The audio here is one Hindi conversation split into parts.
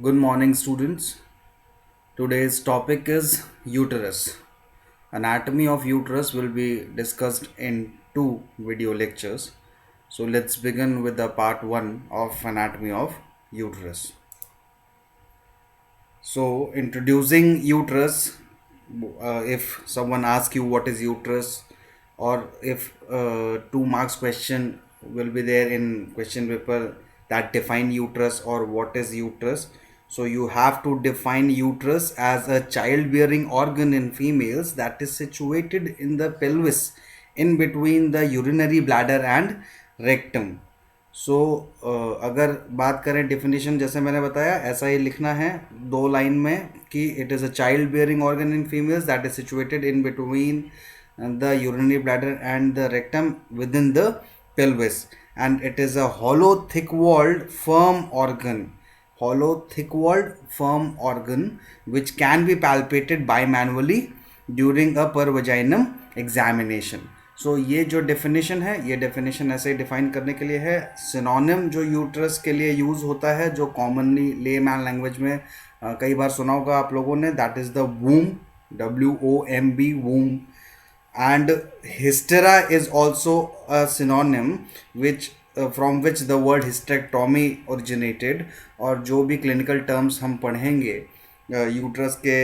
Good morning, students. Today's topic is uterus. Anatomy of uterus will be discussed in two video lectures. So let's begin with the part 1 of anatomy of uterus. So introducing uterus, if someone asks you what is uterus, or if 2 marks question will be there in question paper that define uterus or what is uterus. So you have to define uterus as a childbearing organ in females that is situated in the pelvis in between the urinary bladder and rectum. सो अगर बात करें डिफिनेशन, जैसे मैंने बताया ऐसा ही लिखना है 2 लाइन में कि it is a child bearing organ in females that is situated in between the urinary bladder and the rectum with in the pelvis, and it is a hollow thick walled firm organ, hollow thick walled firm organ which can be palpated bimanually during a per vaginum examination. सो ये जो डेफिनेशन है, ये डेफिनेशन ऐसे ही डिफाइन करने के लिए है. सिनोनिम जो यूट्रस के लिए यूज़ होता है, जो कॉमनली ले मैन लैंग्वेज में कई बार सुना होगा आप लोगों ने, that is the womb, WOMB, womb. And hystera is also a synonym which from which the word hysterectomy originated. और जो भी क्लिनिकल टर्म्स हम पढ़ेंगे यूट्रस के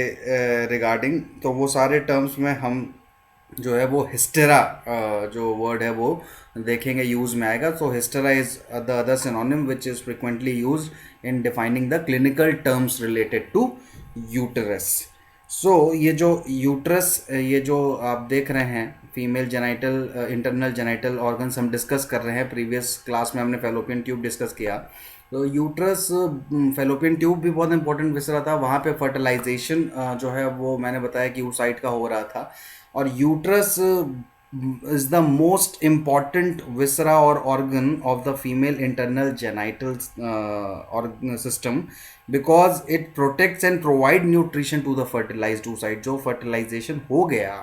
रिगार्डिंग, तो वो सारे टर्म्स में हम जो है वो हिस्टेरा जो वर्ड है वो देखेंगे यूज में आएगा. So hystera is the other synonym which is frequently use in defining the clinical terms related to uterus. सो ये जो यूटरस, ये जो आप देख रहे हैं female genital internal genital organs हम डिस्कस कर रहे हैं. प्रीवियस क्लास में हमने फेलोपियन ट्यूब डिस्कस किया. तो यूट्रस, फेलोपियन ट्यूब भी बहुत इंपॉर्टेंट विषय था. वहाँ पे फर्टिलाइजेशन जो है वो मैंने बताया कि उस साइड का हो रहा था. और uterus is the most important viscera और organ of the female internal genital system because it protects and provide nutrition to the fertilised oocyte. जो फर्टिलाइजेशन हो गया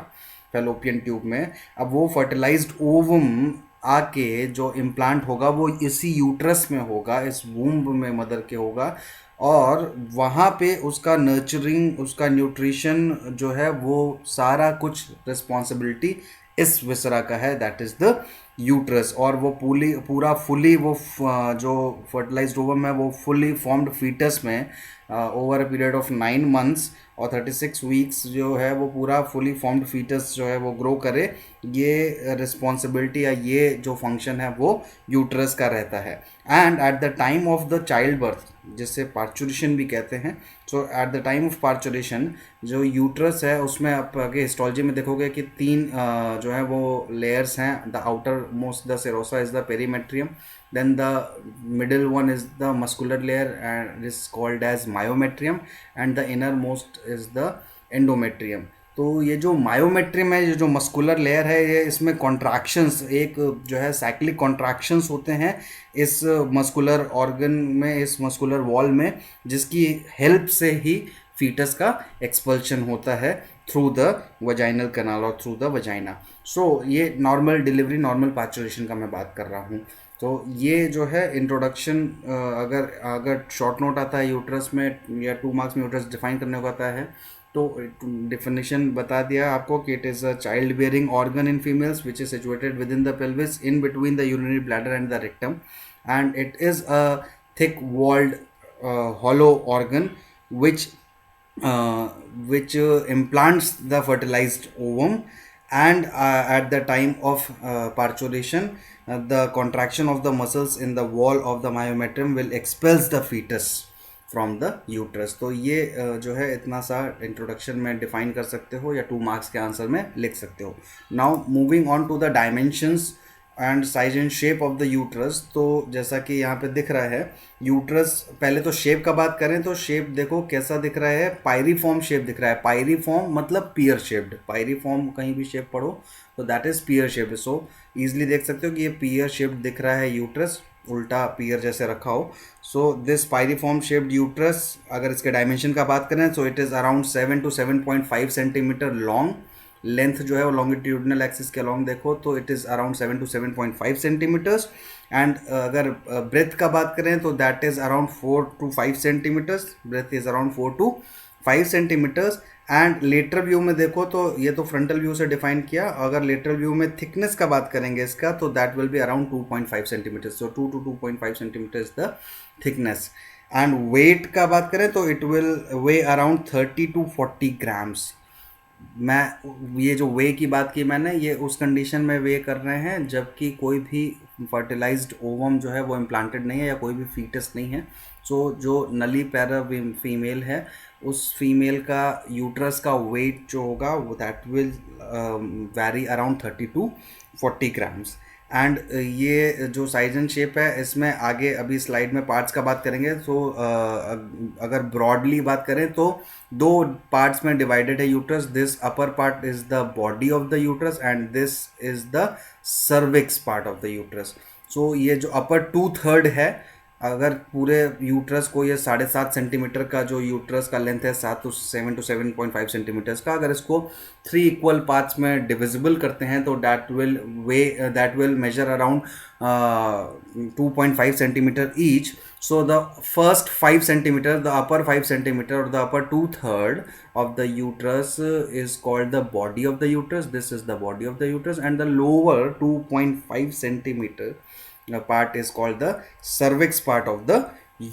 फेलोपियन ट्यूब में, अब वो फर्टिलाइज्ड ओवम आके जो इम्प्लांट होगा वो इसी यूट्रस में होगा, इस वूम्ब में मदर के होगा. और वहाँ पे उसका नर्चरिंग, उसका न्यूट्रिशन जो है वो सारा कुछ रिस्पॉन्सिबिलिटी इस विसरा का है, दैट इज़ द यूट्रस. और वो पूरा फुली वो जो फर्टिलाइज्ड ओवम है वो फुली फॉर्म्ड फीटस में over a period of 9 months और 36 वीक्स जो है वो पूरा फुली फॉर्म्ड फीटस जो है वो ग्रो करे. ये रिस्पॉन्सिबिलिटी या ये जो फंक्शन है वो यूट्रस का रहता है. And at the time of the childbirth, जिसे पार्चुरेशन भी कहते हैं, so at the time of parturition जो यूट्रस है उसमें आप आगे हिस्टोलॉजी में देखोगे कि 3 जो है वो लेयर्स हैं. The outer most the serosa is the perimetrium, then the middle one is the muscular layer and is called as myometrium, and the innermost is the endometrium. तो ये जो मायोमेट्रियम है, ये जो मस्कुलर लेयर है, ये इसमें कॉन्ट्रैक्शंस, एक जो है साइक्लिक कॉन्ट्रैक्शंस होते हैं इस मस्कुलर ऑर्गन में, इस मस्कुलर वॉल में, जिसकी हेल्प से ही फीटस का एक्सपल्शन होता है थ्रू द वजाइनल कैनाल और थ्रू द वजाइना. सो ये नॉर्मल डिलीवरी, नॉर्मल पैचुरेशन का मैं बात कर रहा हूँ. तो ये जो है इंट्रोडक्शन, अगर अगर शॉर्ट नोट आता है यूट्रस में या 2 marks में यूट्रस डिफाइन करने को आता है, तो डिफिनेशन बता दिया आपको कि it is a child bearing organ in females which is situated within the pelvis in between the urinary bladder and the rectum, and it is a thick walled hollow organ which implants the fertilized ovum. And at the time of parturition, the contraction of the muscles in the wall of the myometrium will expels the fetus from the uterus. तो ये जो है इतना सा इंट्रोडक्शन में डिफाइन कर सकते हो या 2 marks के आंसर में लिख सकते हो. Now moving on to the dimensions and size and shape of the uterus. तो जैसा कि यहाँ पे दिख रहा है यूट्रस, पहले तो शेप का बात करें तो शेप देखो कैसा दिख रहा है, पायरीफॉर्म शेप दिख रहा है. पायरीफॉर्म मतलब पियर शेप्ड. पायरीफॉर्म कहीं भी शेप पढ़ो तो that is pear shaped. So easily देख सकते हो कि ये पियर शेप्ड दिख रहा है यूट्रस, उल्टा पियर जैसे रखा हो. So this pyriform shaped uterus, अगर इसके डायमेंशन का बात करें तो it is around 7 to 7.5 centimetre long length जो है वो लॉन्गिट्यूडनल एक्सिस के अलॉन्ग देखो तो it is around 7 to 7.5 centimetres. And अगर ब्रेथ का बात करें तो that is around 4 to 5 centimetres, breadth is around 4 to 5 centimetres. And lateral view में देखो तो ये तो फ्रंटल व्यू से डिफाइन किया, अगर लेटरल व्यू में थिकनेस का बात करेंगे इसका तो that will be around 2.5 centimetre, so 2 to 2.5 centimetre is the thickness. And weight का बात करें तो it will weigh around 30 to 40 grams. मैं ये जो वे की बात की मैंने, ये उस कंडीशन में वे कर रहे हैं जबकि कोई भी फर्टिलाइज्ड ओवम जो है वो इम्प्लांटेड नहीं है या कोई भी फीटस नहीं है। सो जो नली पैरा फीमेल है उस फीमेल का यूट्रस का वेट जो होगा वो that will vary around 30 to 40 grams. And ये जो साइज एंड शेप है इसमें आगे अभी स्लाइड में पार्ट्स का बात करेंगे। तो अगर ब्रॉडली बात करें तो दो पार्ट्स में डिवाइडेड है uterus. This upper part is the body of the uterus and this is the cervix part of the uterus. So ये जो अपर 2/3 है, अगर पूरे यूट्रस को ये 7.5 सेंटीमीटर का जो यूट्रस का लेंथ है 7 to 7.5 सेंटीमीटर्स का, अगर इसको 3 इक्वल पार्ट्स में डिविजिबल करते हैं तो that will measure around 2.5 centimetre each. So the first 5 centimetre, the upper 5 centimetre और the upper 2/3 of the uterus is called the body of the uterus. This is the body of the uterus, and the lower 2.5 centimeter part is called the cervix part of the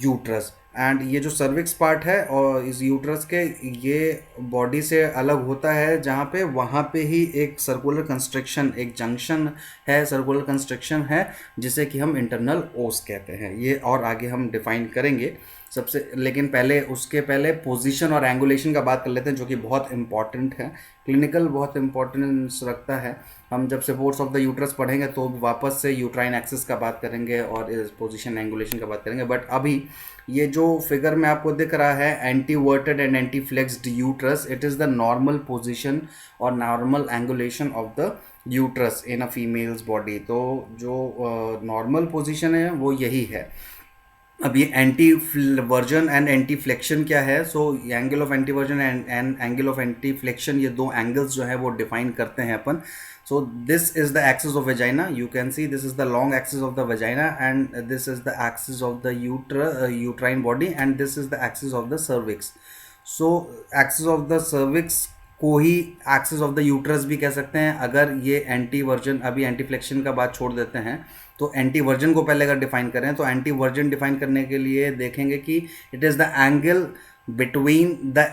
uterus. And ये जो सर्विक्स पार्ट है और इस यूट्रस के, ये बॉडी से अलग होता है जहाँ पे वहाँ पे ही एक सर्कुलर कंस्ट्रक्शन, एक जंक्शन है, सर्कुलर कंस्ट्रक्शन है जिसे कि हम इंटरनल ओस कहते हैं। ये और आगे हम डिफाइन करेंगे सबसे, लेकिन पहले उसके पहले पोजीशन और एंगुलेशन का बात कर लेते हैं जो कि बहुत इंपॉर्टेंट है, क्लिनिकल बहुत इंपॉर्टेंस रखता है। हम जब सपोर्ट्स ऑफ द यूट्रस पढ़ेंगे तो वापस से यूट्राइन एक्सिस का बात करेंगे और पोजीशन एंगुलेशन का बात करेंगे। बट अभी ये जो फिगर में आपको दिख रहा है anteverted and anteflexed uterus, it is the normal position और normal angulation of the uterus in a female's body. तो जो नॉर्मल पोजीशन है वो यही है। अब ये anti version and anti flexion क्या है? So angle of anti version and angle of anti flexion, ये दो एंगल्स जो है वो डिफाइन करते हैं अपन। So this is the axis of vagina. You can see this is the long axis of the vagina and this is the axis of the uterine body and this is the axis of the cervix. So axis of the cervix को ही axis of the uterus भी कह सकते हैं। अगर ये एंटी वर्जन, अभी एंटी फ्लेक्शन का बात छोड़ देते हैं तो एंटी वर्जन को पहले अगर डिफाइन करें तो एंटी वर्जन डिफाइन करने के लिए देखेंगे कि it is the angle between the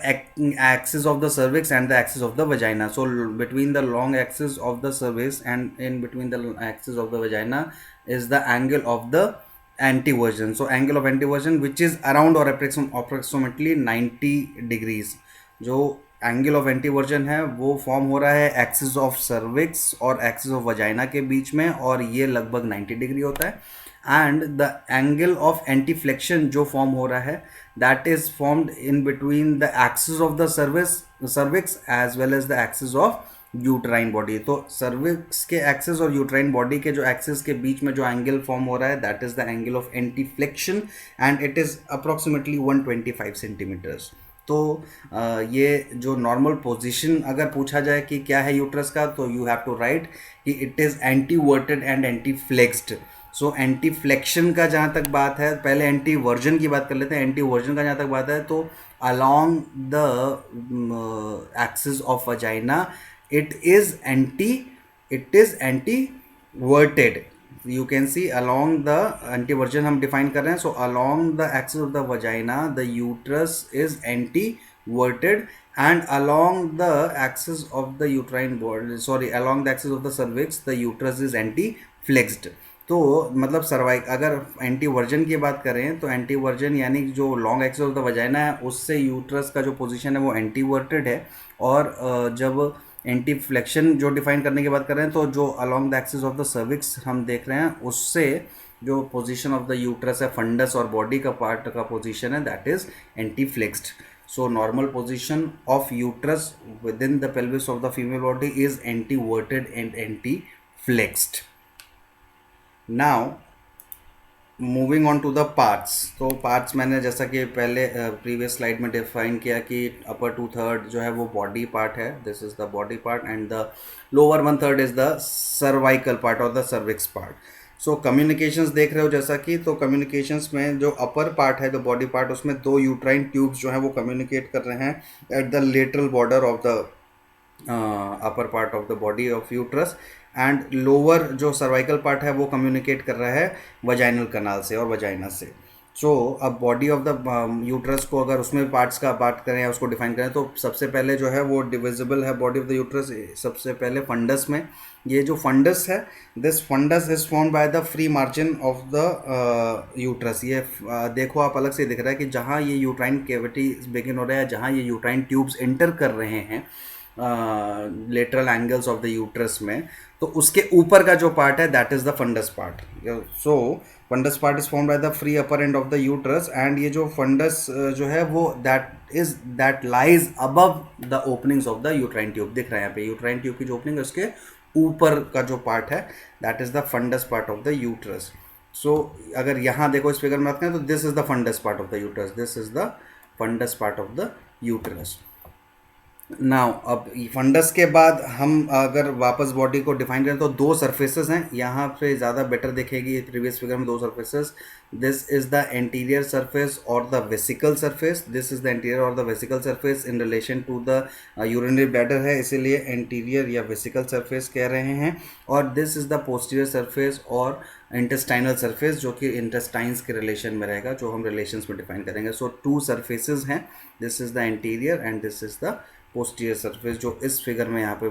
axis of the cervix and the axis of the vagina. So between the long axis of the cervix and in between the axis of the vagina is the angle of the antiversion. So angle of antiversion which is around or approximately 90 degrees. जो एंगल ऑफ एंटीवर्जन है वो फॉर्म हो रहा है एक्सिस ऑफ सर्विक्स और एक्सिस ऑफ वजाइना के बीच में और ये लगभग 90 डिग्री होता है। And the angle of anteflexion जो फॉर्म हो रहा है that is formed in between the axis of the cervix as well as the axis of uterine body. तो सर्विक्स के एक्सिस और यूट्राइन बॉडी के जो एक्सिस के बीच में जो एंगल फॉर्म हो रहा है that is the angle of anteflexion and it is approximately 125 centimetres. तो ये जो नॉर्मल पोजीशन अगर पूछा जाए कि क्या है यूट्रस का, तो यू हैव टू राइट कि it is anteverted and anteflexed. So anteflexion का जहाँ तक बात है, पहले एंटी वर्जन की बात कर लेते हैं। एंटी वर्जन का जहाँ तक बात है तो along the axis of vagina it is anteverted. You can see along the antiversion हम define कर रहे हैं। So along the axis of the vagina the uterus is anti-verted and along the axis of the uterine body, along the axis of the cervix the uterus is anti-flexed। तो मतलब सर्वाइक अगर एंटी वर्जन की बात करें तो एंटी वर्जन यानी जो long axis of the vagina है उससे यूट्रस का जो पोजीशन है वो एंटी वर्टेड है। और जब एंटी फ्लेक्शन जो डिफाइन करने की बात कर रहे हैं तो जो along the axis of the cervix हम देख रहे हैं उससे जो पोजीशन ऑफ द यूट्रस है, फंडस और बॉडी का पार्ट का पोजीशन है that is anteflexed. So normal position of uterus within the pelvis of the female body is anteverted and anteflexed. Now moving on to the parts, तो पार्ट्स मैंने जैसा कि पहले प्रीवियस स्लाइड में डिफाइन किया कि अपर 2/3 जो है वो बॉडी पार्ट है, this is the body part, and the lower 1/3 is the cervical part और the cervix part. So communications देख रहे हो जैसा कि, तो कम्युनिकेशंस में जो अपर पार्ट है, द बॉडी पार्ट, उसमें दो यूट्राइन ट्यूब्स जो है वो कम्युनिकेट कर रहे हैं at the lateral border of the upper part of the body of uterus, and lower जो सर्वाइकल पार्ट है वो कम्युनिकेट कर रहा है वजाइनल कनाल से और वजाइना से. सो अब बॉडी ऑफ द यूट्रस को अगर उसमें पार्ट्स का बात करें या उसको डिफाइन करें, तो सबसे पहले जो है वो डिविजिबल है बॉडी ऑफ द यूट्रस. सबसे पहले फंडस में, ये जो फंडस है, this fundus is form by the free margin of the uterus. ये देखो आप अलग से दिख रहा है कि जहाँ ये यूट्राइन कैविटी बिगिन हो रहा है, जहाँ ये यूट्राइन ट्यूब्स एंटर कर रहे हैं lateral angles of the uterus में, तो उसके ऊपर का जो पार्ट है that is the fundus part. So fundus part is form by the free upper end of the uterus, and ये जो फंडस जो है वो that lies above the openings of the uterine tube. दिख रहा है यहाँ पे यूट्राइन ट्यूब की जो ओपनिंग है उसके ऊपर का जो पार्ट है that is the fundus part of the uterus. So अगर यहाँ देखो इस फिगर में बात करें तो this is the fundus part of the uterus, this is the fundus part of the uterus. Now अब फंडस के बाद हम अगर वापस बॉडी को डिफाइन करें तो दो सरफेसेस हैं, यहाँ पे ज़्यादा बेटर दिखेगी प्रीवियस फिगर में दो surfaces. This is the anterior surface और the vesical surface. This is the anterior और the vesical surface in relation to the urinary bladder है, इसीलिए एंटीरियर या वेसिकल सरफेस कह रहे हैं. और this is the posterior surface और इंटेस्टाइनल सरफेस, जो कि इंटेस्टाइन्स के रिलेशन में रहेगा, जो हम रिलेशंस में डिफाइन करेंगे. सो टू सरफेसेस हैं, this is the anterior and this is the posterior surface, जो इस फिगर में यहाँ पे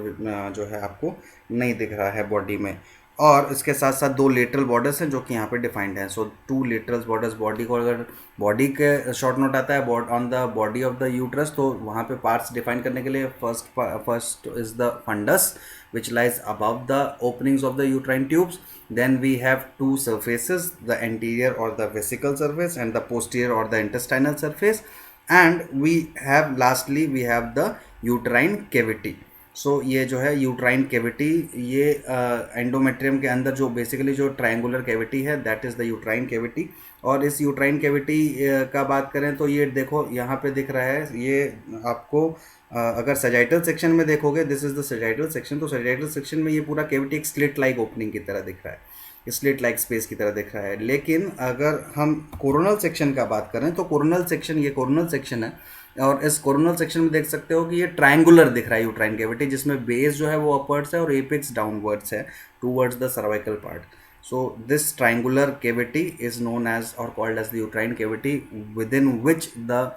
जो है आपको नहीं दिख रहा है बॉडी में. और इसके साथ साथ दो लेटरल बॉर्डर्स हैं जो कि यहाँ पे डिफाइंड हैं. So two lateral borders. Body को अगर बॉडी के शॉर्ट नोट आता है on the body of the uterus, तो वहाँ पे पार्ट्स डिफाइन करने के लिए first is the fundus which lies above the openings of the uterine tubes. Then we have two surfaces, the anterior or the vesical surface and the posterior or the intestinal surface, and we have lastly we have the uterine cavity. सो ये जो है यूट्राइन कैविटी, ये एंडोमेट्रियम के अंदर जो बेसिकली जो ट्रायंगुलर कैविटी है that is the uterine cavity. और इस यूट्राइन कैविटी का बात करें तो ये देखो यहाँ पे दिख रहा है, ये आपको अगर सजाइटल सेक्शन में देखोगे, this is the sagittal section, तो सजाइटल सेक्शन में ये पूरा कैविटी एक स्लिट लाइक ओपनिंग की तरह दिख रहा है, स्लिट लाइक स्पेस की तरह दिख रहा है. लेकिन अगर हम कोरोनल सेक्शन का बात करें तो कोरोनल सेक्शन, ये कोरोनल सेक्शन है, और इस कोरोनल सेक्शन में देख सकते हो कि ये ट्रायंगुलर दिख रहा है यूट्राइन कैविटी, जिसमें बेस जो है वो अपवर्ड्स है और एपेक्स डाउनवर्ड्स है towards the cervical part. So this triangular cavity is known as और called as the uterine cavity, within which the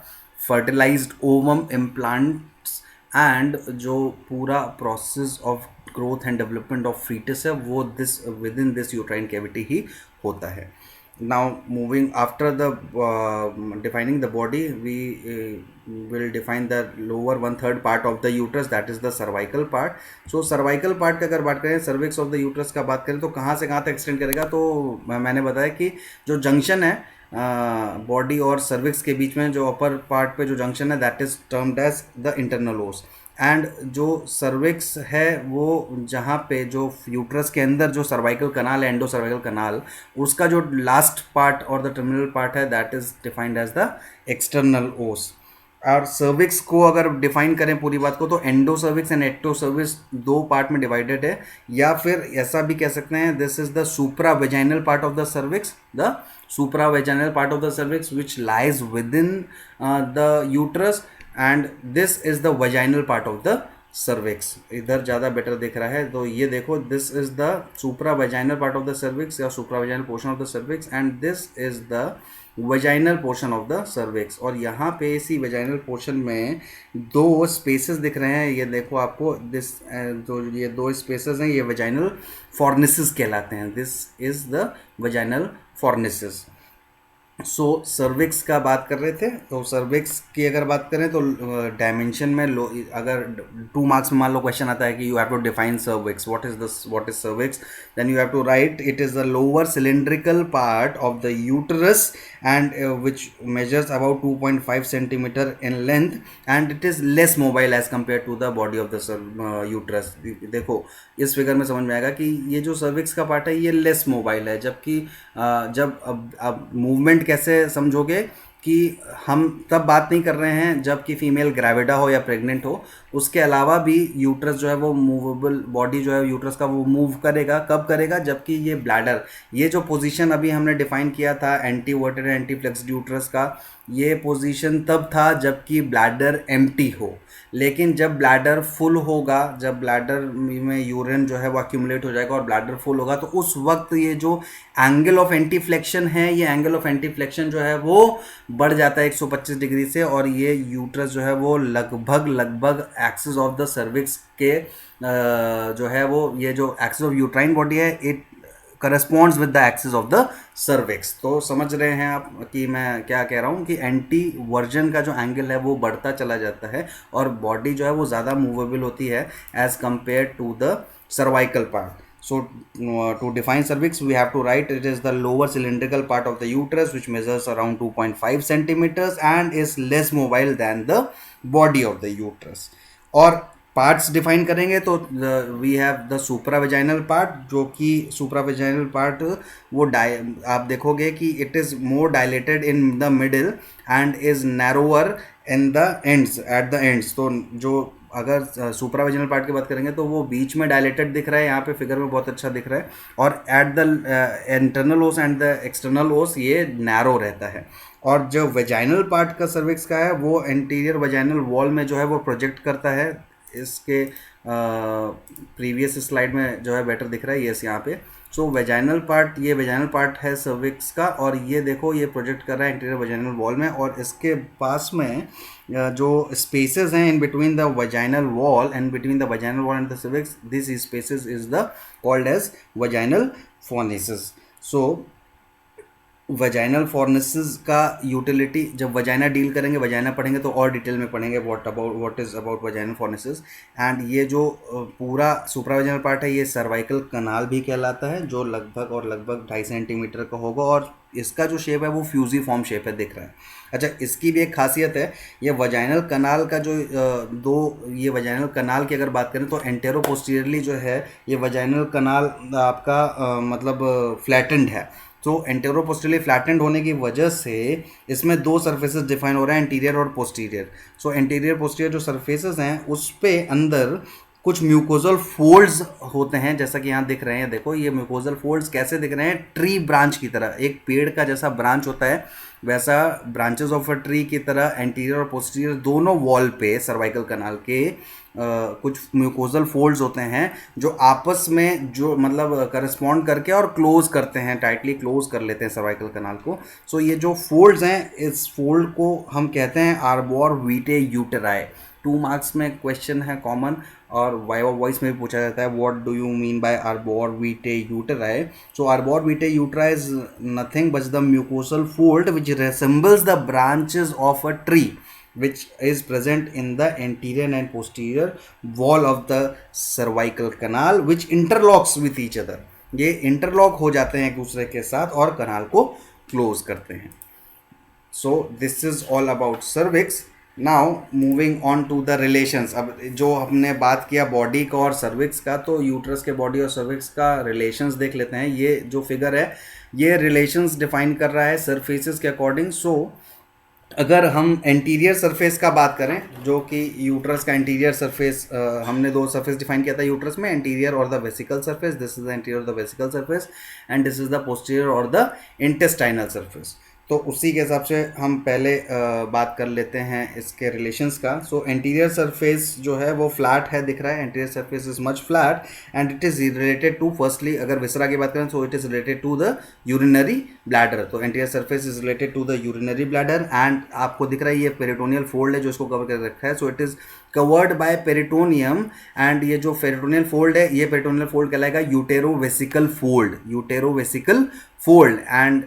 fertilised ovum implants and जो पूरा process of growth and development of fetus है वो this within this uterine cavity ही होता है. Now moving after the defining the body, we will define the lower 1/3 part of the uterus, that is the cervical part. So cervical part की अगर बात करें, cervix of the uterus का बात करें तो कहाँ से कहाँ तक एक्सटेंड करेगा, तो मैंने बताया कि जो जंक्शन है बॉडी और सर्विक्स के बीच में, जो अपर पार्ट पे जो जंक्शन है that is termed as the internal os. And जो सर्विक्स है वो जहाँ पे जो यूट्रस के अंदर जो सर्वाइकल कनाल है, एंडो सर्वाइकल कनाल, उसका जो लास्ट पार्ट और द टर्मिनल पार्ट है that is defined as the external os. और सर्विक्स को अगर डिफाइन करें पूरी बात को, तो endo cervix and ecto cervix दो पार्ट में डिवाइडेड है, या फिर ऐसा भी कह सकते हैं this is the supra vaginal part of the cervix, the supra vaginal part of the cervix which lies within the uterus, and this is the vaginal part of the cervix. इधर ज़्यादा बेटर दिख रहा है, तो ये देखो this is the supra vaginal part of the cervix या supravaginal portion of the cervix, and this is the vaginal portion of the cervix. और यहाँ पे इसी वेजाइनल पोर्शन में दो स्पेसेस दिख रहे हैं, ये देखो आपको दिस, जो ये दो स्पेसेस हैं ये वेजाइनल फॉर्निसेस कहलाते हैं. This is the vaginal fornices. So cervix का बात कर रहे थे, तो सर्विक्स की अगर बात करें तो डायमेंशन में लो, अगर 2 मार्क्स में मान लो क्वेश्चन आता है कि you have to define cervix, what is cervix, then you have to write it is the lower cylindrical part of the uterus and which measures about 2.5 centimetre in length and it is less mobile as compared to the body of the uterus. देखो इस फिगर में समझ में आएगा कि ये जो सर्विक्स का पार्ट है ये लेस मोबाइल है, जबकि जब अब मूवमेंट कैसे समझोगे कि हम तब बात नहीं कर रहे हैं जब कि फीमेल ग्रेविडा हो या प्रेग्नेंट हो, उसके अलावा भी यूट्रस जो है वो मूवेबल बॉडी जो है यूट्रस का वो मूव करेगा, कब करेगा, जबकि ये ब्लैडर, ये जो पोजीशन अभी हमने डिफाइन किया था एंटी वर्टेड एंटी फ्लेक्स्ड यूट्रस का, ये पोजीशन तब था जबकि ब्लैडर एम्प्टी हो। लेकिन जब ब्लैडर फुल होगा, जब ब्लैडर में यूरिन जो है वो अक्यूमुलेट हो जाएगा और ब्लैडर फुल होगा, तो उस वक्त ये जो एंगल ऑफ एंटी फ्लेक्शन है, ये एंगल ऑफ एंटी फ्लेक्शन जो है वो बढ़ जाता है 125 डिग्री से, और ये यूट्रस जो है वो लगभग एक्सिस ऑफ द सर्विक्स के जो है वो, ये जो एक्सिस ऑफ यूट्राइन बॉडी है it corresponds with the axis of the cervix. तो समझ रहे हैं आप कि मैं क्या कह रहा हूँ कि एंटी वर्जन का जो एंगल है वो बढ़ता चला जाता है और बॉडी जो है वो ज़्यादा मूवेबल होती है as compared to the cervical part. So to define cervix, we have to write it is the lower cylindrical part of the uterus which measures around 2.5 centimeters and is less mobile than the body of the uterus. और पार्ट्स डिफाइन करेंगे तो we have the supravaginal part, जो कि सुप्रावेजाइनल पार्ट वो आप देखोगे कि it is more dilated in the middle and is narrower in the ends, at the ends. तो जो अगर सुप्रावेजिनल पार्ट की बात करेंगे तो वो बीच में डायलेटेड दिख रहा है, यहाँ पे फिगर में बहुत अच्छा दिख रहा है, और at the internal os and the external ओस ये नैरो रहता है। और जो वेजाइनल पार्ट का सर्विक्स का है वो एंटीरियर वेजाइनल वॉल में जो है वो प्रोजेक्ट करता है, इसके प्रीवियस स्लाइड में जो है बेटर दिख रहा है, यस यहाँ पे। सो वेजाइनल पार्ट, ये वेजाइनल पार्ट है सर्विक्स का, और ये देखो ये प्रोजेक्ट कर रहा है इंटीरियर वेजाइनल वॉल में, और इसके पास में जो स्पेसेस हैं in between the vaginal wall and between the vaginal wall and the cervix, this spaces is the called as vaginal fornices. So vaginal fornices का यूटिलिटी, जब वजाइना डील करेंगे, वजाइना पढ़ेंगे तो और डिटेल में पढ़ेंगे what is about vaginal फॉर्निसेस। And ये जो पूरा सुप्रावेजाइनल पार्ट है ये सर्वाइकल कनाल भी कहलाता है, जो लगभग 2.5 सेंटीमीटर का होगा, और इसका जो शेप है वो फ्यूजीफॉर्म शेप है, दिख रहा है। अच्छा, इसकी भी एक खासियत है, ये वजाइनल कनाल का जो ये वजाइनल कनाल की अगर बात करें तो एंटेरो पोस्टीरियरली जो है ये वजाइनल कनाल आपका मतलब फ्लैटेंड है। तो एंटेरो पोस्टीरियर फ्लैटेंड होने की वजह से इसमें दो सरफेसेस डिफाइन हो रहे हैं, इंटीरियर और पोस्टीरियर। सो एंटीरियर पोस्टीरियर जो सरफेसेस हैं उस पे अंदर कुछ म्यूकोजल फोल्ड्स होते हैं, जैसा कि यहाँ दिख रहे हैं। देखो ये म्यूकोजल फोल्ड्स कैसे दिख रहे हैं, ट्री ब्रांच की तरह, एक पेड़ का जैसा ब्रांच होता है वैसा ब्रांचेस ऑफ अ ट्री की तरह एंटीरियर और पोस्टीरियर दोनों वॉल पे सर्वाइकल कनाल के कुछ म्यूकोजल फोल्ड्स होते हैं जो आपस में जो मतलब करस्पॉन्ड करके और क्लोज करते हैं, टाइटली क्लोज कर लेते हैं सर्वाइकल कनाल को। सो ये जो फोल्ड्स हैं, इस फोल्ड को हम कहते हैं आर्बोर वीटे यूटेराई। 2 मार्क्स में क्वेश्चन है कॉमन, और वाइवा वॉइस में भी पूछा जाता है what do you mean by arbor vitae uteri. So arbor vitae uteri is nothing but the mucosal fold which resembles the branches of a tree which is present in the anterior and posterior wall of the cervical canal which interlocks with each other। ये interlock हो जाते हैं एक दूसरे के साथ और कनाल को close करते हैं। So this is all about cervix। Now moving on to the relations। अब जो हमने बात किया बॉडी का और सर्विक्स का, तो यूट्रस के बॉडी और सर्विक्स का रिलेशंस देख लेते हैं। ये जो फिगर है ये रिलेशंस डिफाइन कर रहा है सरफेसेस के अकॉर्डिंग। सो अगर हम एंटीरियर सरफेस का बात करें, जो कि यूट्रस का एंटीरियर सरफेस, हमने दो सरफेस डिफाइन किया था यूट्रस में, एंटीरियर और the vesical surface, this is the anterior और the vesical surface and this is the posterior और द इंटेस्टाइनल सरफेस। तो उसी के हिसाब से हम पहले बात कर लेते हैं इसके रिलेशंस का। सो एंटीरियर सरफेस जो है वो फ्लैट है, दिख रहा है, anterior surface is much flat and it is related to, firstly अगर विसरा की बात करें तो it is related to the urinary bladder. तो anterior surface is related to the urinary bladder and आपको दिख रहा है ये पेरिटोनियल फोल्ड है जो इसको कवर कर रखा है। So it is covered by peritoneum and ये जो पेरिटोनियल फोल्ड है ये पेरिटोनियल फोल्ड कहलाएगा यूटेरोवेसिकल फोल्ड, यूटेरोवेसिकल फोल्ड। एंड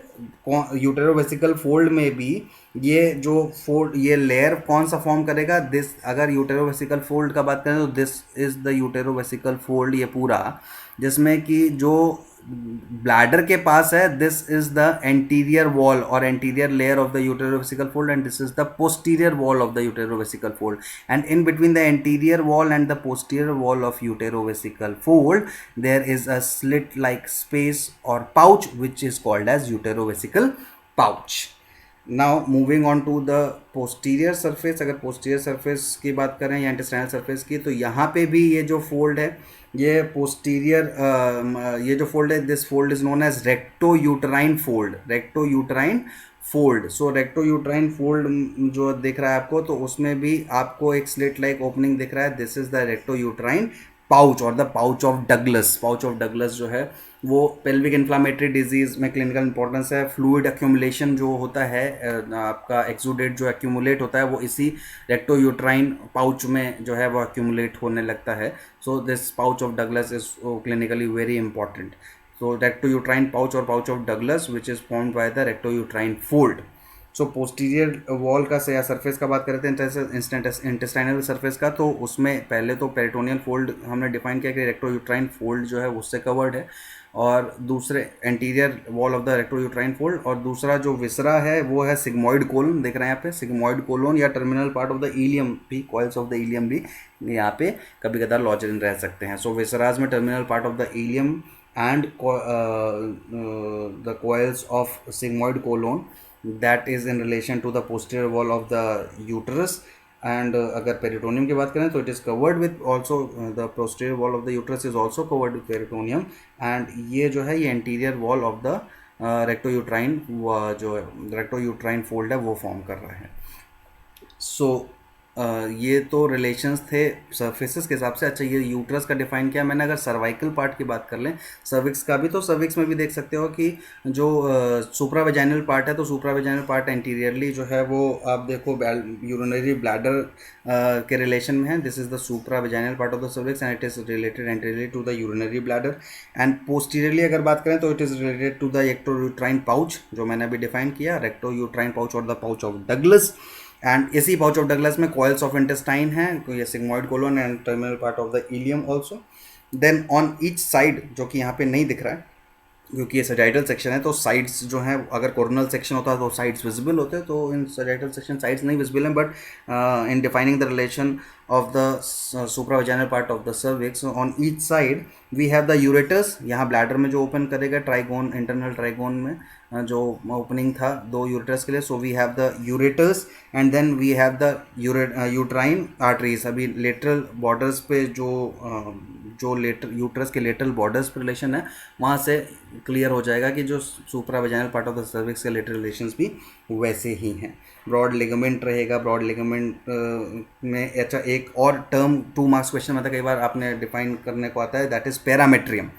यूटेरोवेसिकल फोल्ड में भी ये जो फोल्ड, ये लेयर कौन सा फॉर्म करेगा, दिस, अगर यूटेरोवेसिकल फोल्ड का बात करें तो this is the uterovesical fold, ये पूरा, जिसमें कि जो ब्लैडर के पास है, this is the anterior wall और anterior layer of the uterovesical fold, and this is the posterior wall of the uterovesical fold, and in between the anterior wall and the posterior wall of uterovesical fold there is a slit like space और pouch which is called as uterovesical pouch. Now moving on to the posterior surface, अगर पोस्टीरियर सरफेस की बात करें या इंटेस्टाइनल सरफेस की, तो यहाँ पे भी ये जो फोल्ड है, ये पोस्टीरियर, ये जो फोल्ड है, this fold is known as recto uterine fold, recto uterine fold. So recto uterine fold जो दिख रहा है आपको, तो उसमें भी आपको एक स्लिट लाइक ओपनिंग दिख रहा है, this is the recto uterine pouch और the pouch of Douglas. Pouch of Douglas जो है वो पेल्विक इन्फ्लामेटरी डिजीज में क्लिनिकल इंपॉर्टेंस है. फ्लूइड एक्यूमुलेशन जो होता है, आपका एक्सुडेट जो एक्यूमुलेट होता है, वो इसी रेक्टो यूट्राइन पाउच में जो है वो एक्यूमुलेट होने लगता है. So this pouch of Douglas is clinically very important. So recto uterine pouch और pouch of Douglas which is formed by the recto uterine fold. So posterior wall का या सरफेस का बात करते हैं, इंटेस्टाइनल सरफेस का, तो उसमें पहले तो पेरिटोनियल फोल्ड हमने डिफाइन किया कि रेक्टो यूट्राइन फोल्ड जो है उससे कवर्ड है, और दूसरे anterior wall of the recto uterine fold, और दूसरा जो विसरा है वो है सिग्मॉइड कोलन, देख रहे हैं यहाँ पे सिग्मॉइड कोलन या terminal part of the ilium भी, कॉइल्स ऑफ द इलियम भी यहाँ पे कभी कदार लॉज इन रह सकते हैं. सो विसराज में terminal part of the ilium and the coils of sigmoid colon that is in relation to the posterior wall of the uterus. And अगर पेरिटोनियम की बात करें तो it is covered with also the posterior wall of the uterus is also covered with peritoneum, and ये जो है ये anterior wall of the rectouterine जो rectouterine fold है वो फॉर्म कर रहा है. सो ये तो रिलेशंस थे सरफेसेस के हिसाब से. अच्छा, ये यूट्रस का डिफाइन किया मैंने. अगर सर्वाइकल पार्ट की बात कर लें, सर्विक्स का भी, तो सर्विक्स में भी देख सकते हो कि जो सुप्रावेजाइनल पार्ट है, तो सुप्रावेजाइनल पार्ट एंटीरियरली जो है वो आप देखो यूरिनरी ब्लैडर के रिलेशन में है. This is the supravaginal part of the cervix and it is related anteriorly to the urinary bladder. And posteriorly अगर बात करें तो it is related to the rectouterine pouch जो मैंने अभी डिफाइन किया, रेक्टोयूट्राइन पाउच और the pouch of Douglas. And इसी पाउच ऑफ डगलस में कॉइल्स ऑफ इंटेस्टाइन है, तो ये sigmoid colon and terminal part of the ileum also. Then on each side, जो कि यहाँ पे नहीं दिख रहा है क्योंकि ये सजाइटल सेक्शन है, तो साइड्स जो हैं, अगर कोरोनल सेक्शन होता तो साइड्स विजिबल होते, तो इन सजाइटल सेक्शन साइड्स नहीं विजिबल हैं. But in defining the relation of the supravaginal part of the cervix, so on each side we have the ureters. यहाँ ब्लैडर में जो ओपन करेगा ट्राइगोन, इंटरनल ट्राइगोन में जो ओपनिंग था दो यूरेटर्स के लिए, so we have the ureters and then we have the uterine arteries. अभी लेटरल बॉर्डर्स पे जो यूट्रस के लेटरल बॉर्डर्स पर रिलेशन है, वहाँ से क्लियर हो जाएगा कि जो सुप्रावेजाइनल पार्ट ऑफ द सर्विक्स के लेटरल रिलेशंस भी वैसे ही हैं. ब्रॉड लिगामेंट रहेगा. ब्रॉड लिगामेंट में, अच्छा, एक और टर्म 2 मार्क्स क्वेश्चन में था, कई बार आपने डिफाइन करने को आता है, दैट इज़ पैरामेट्रियम.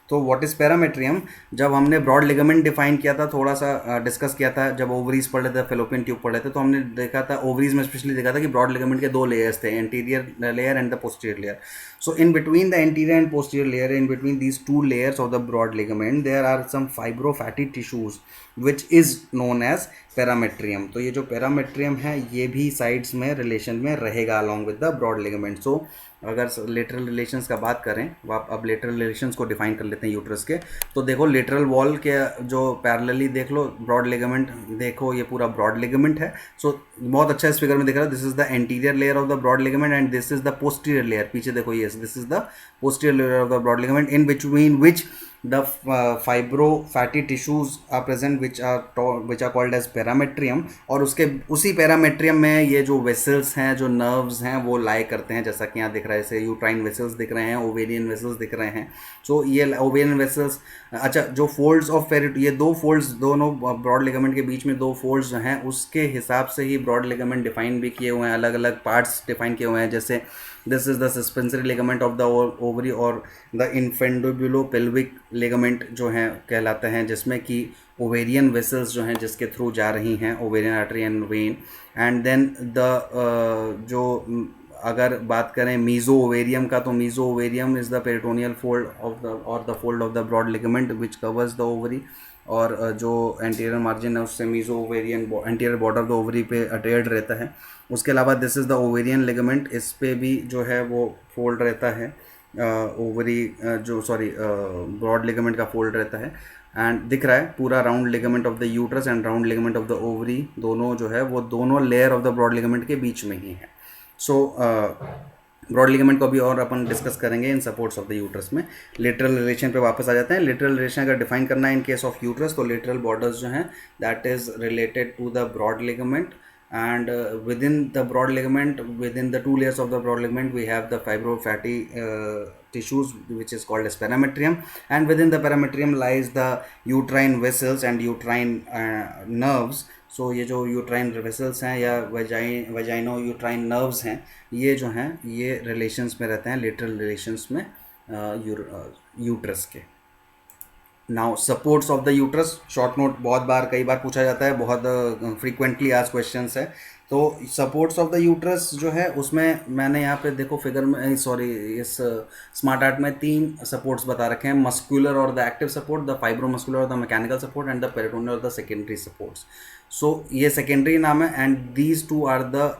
तो व्हाट इज़ पैरामेट्रियम? जब हमने ब्रॉड लिगामेंट डिफाइन किया था, थोड़ा सा डिस्कस किया था, जब ओवरीज पढ़ रहे थे, फेलोपियन ट्यूब पढ़ रहे थे, तो हमने देखा था ओवरीज में स्पेशली देखा था कि ब्रॉड लिगामेंट के 2 लेयर्स थे, anterior layer and the posterior layer. So in between the anterior and posterior layer, in between these 2 layers of the broad ligament, there are some fibrofatty tissues which is known as parametrium. तो ये जो parametrium है ये भी sides में relation में रहेगा along with the broad ligament. So अगर लेटरल रिलेशंस का बात करें, आप अब लेटरल रिलेशंस को डिफाइन कर लेते हैं यूट्रस के. तो देखो लेटरल वॉल के जो पैरेलली देख लो ब्रॉड लिगामेंट, देखो ये पूरा ब्रॉड लिगामेंट है. सो बहुत अच्छा इस फिगर में दिख रहा है. This is the anterior layer of the broad ligament and this is the posterior layer. पीछे देखो, ये this is the posterior layer of the broad ligament in between which the fibrofatty tissues are present which are called as parametrium. और उसके उसी parametrium में ये जो वेसल्स हैं, जो नर्व्स हैं, वो लाई करते हैं, जैसा कि यहाँ दिख रहा है. जैसे यूट्राइन वेसल्स दिख रहे हैं, ओवेरियन वेसल्स दिख रहे हैं. सो ये ओवेरियन वेसल्स, अच्छा, जो फोल्ड्स ऑफ ये 2 फोल्ड्स, दोनों ब्रॉड लिगामेंट के बीच में 2 फोल्ड्स हैं, उसके हिसाब से ही ब्रॉड लिगामेंट डिफाइन भी किए हुए हैं, अलग अलग पार्ट्स डिफाइन किए हुए हैं. जैसे this is the suspensory ligament of the ovary और द इन्फेंडोबुलोपेल्विक लिगामेंट जो हैं कहलाते हैं, जिसमें कि ओवेरियन वेसल्स जो हैं जिसके थ्रू जा रही हैं, ovarian artery and vein. And then the जो अगर बात करें मीजो ओवेरियम का, तो mesovarium is the peritoneal fold of the और the fold of the broad ligament which covers the ovary. और जो एंटीरियर मार्जिन है उससे mesovarian anterior border of the ovary पे अटैच्ड रहता है। उसके अलावा this is the ovarian ligament, इस पे भी जो है वो फोल्ड रहता है, ओवरी जो सॉरी ब्रॉड लिगामेंट का फोल्ड रहता है। एंड दिख रहा है पूरा round ligament of the uterus and round ligament of the ovary, दोनों जो है वो दोनों layer of the broad ligament के बीच में ही है। सो ब्रॉड लिगामेंट को भी और अपन डिस्कस करेंगे इन सपोर्ट्स ऑफ द यूट्रस में। लेटरल रिलेशन पे वापस आ जाते हैं। लेटरल रिलेशन अगर डिफाइन करना है इन केस ऑफ यूट्रस तो लेटरल बॉर्डर्स जो हैं that is related to the broad ligament, and within the broad ligament, within the two layers of the broad ligament we have the fibrofatty tissues which is called as parametrium, and within the parametrium lies the uterine vessels and uterine nerves. So ये जो यूट्राइन वेसल्स हैं या वजाइनो यूट्राइन नर्व्स हैं, ये जो हैं ये रिलेशंस में रहते हैं, लेटरल रिलेशंस में यूट्रस के। Now supports of the uterus, short note बहुत बार कई बार पूछा जाता है, बहुत फ्रीक्वेंटली आज क्वेश्चंस है। तो सपोर्ट्स ऑफ द यूट्रस जो है उसमें मैंने यहाँ पे देखो फिगर में सॉरी इस स्मार्ट आर्ट में 3 सपोर्ट्स बता रखे हैं, मस्कुलर और the active support, the fibromuscular और the mechanical support and the peritoneal और द सेकेंडरी सपोर्ट्स। सो ये सेकेंडरी नाम है and these two are the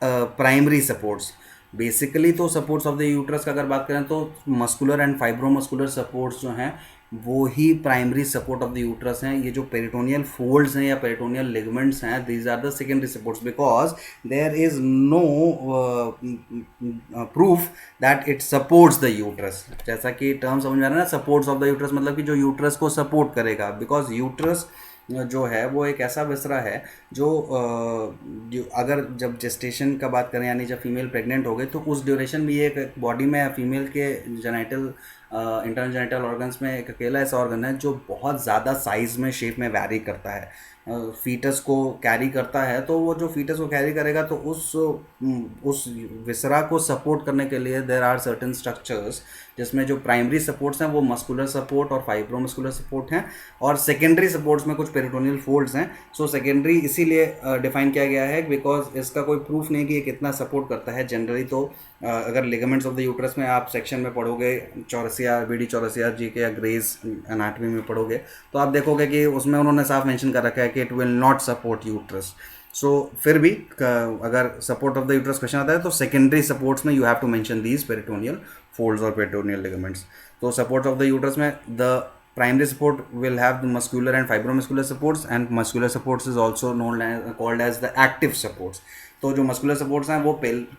primary supports. Basically तो सपोर्ट्स ऑफ द यूट्रस का अगर बात करें तो मस्कुलर एंड फाइब्रोमस्कुलर सपोर्ट्स जो हैं वो ही primary support of the uterus हैं। ये जो पेरिटोनियल फोल्ड्स हैं या पेरिटोनियल लिगामेंट्स हैं these are the secondary supports because there is no proof that it supports the uterus. जैसा कि टर्म समझ में आ रहा है ना, सपोर्ट्स ऑफ द यूट्रस मतलब कि जो यूट्रस को सपोर्ट करेगा, बिकॉज यूट्रस जो है वो एक ऐसा विसरा है जो अगर जब जेस्टेशन का बात करें यानी जब फीमेल प्रेग्नेंट हो गई तो उस ड्यूरेशन में ये एक बॉडी में फीमेल के जेनिटल इंटरनल जेनिटल ऑर्गन्स में एक अकेला ऐसा ऑर्गन है जो बहुत ज़्यादा साइज़ में शेप में वैरी करता है, फीटस को कैरी करता है। तो वो जो फीटस को कैरी करेगा तो उस विसरा को सपोर्ट करने के लिए देयर आर सर्टेन स्ट्रक्चर्स जिसमें जो प्राइमरी सपोर्ट्स हैं वो मस्कुलर सपोर्ट और फाइब्रोमस्कुलर सपोर्ट हैं, और सेकेंडरी सपोर्ट्स में कुछ पेरिटोनियल फोल्ड्स हैं। सो सेकेंडरी इसीलिए डिफाइन किया गया है बिकॉज इसका कोई प्रूफ नहीं कि ये कितना सपोर्ट करता है। जनरली तो अगर लिगामेंट्स ऑफ द यूट्रस में आप सेक्शन में पढ़ोगे, चौरसिया BD चौरसिया जी के या ग्रेस एनाटमी में पढ़ोगे तो आप देखोगे कि उसमें उन्होंने साफ मेंशन कर रखा है कि it will not support uterus. So फिर भी अगर support of the uterus question आता है तो सेकेंडरी सपोर्ट्स में you have to mention these peritoneal folds और पेरिटोनियल लिगामेंट्स। तो सपोर्ट्स ऑफ द यूट्रस में the primary support will have the muscular and fibromuscular supports, and muscular supports is also called as the active supports. तो जो muscular supports हैं वो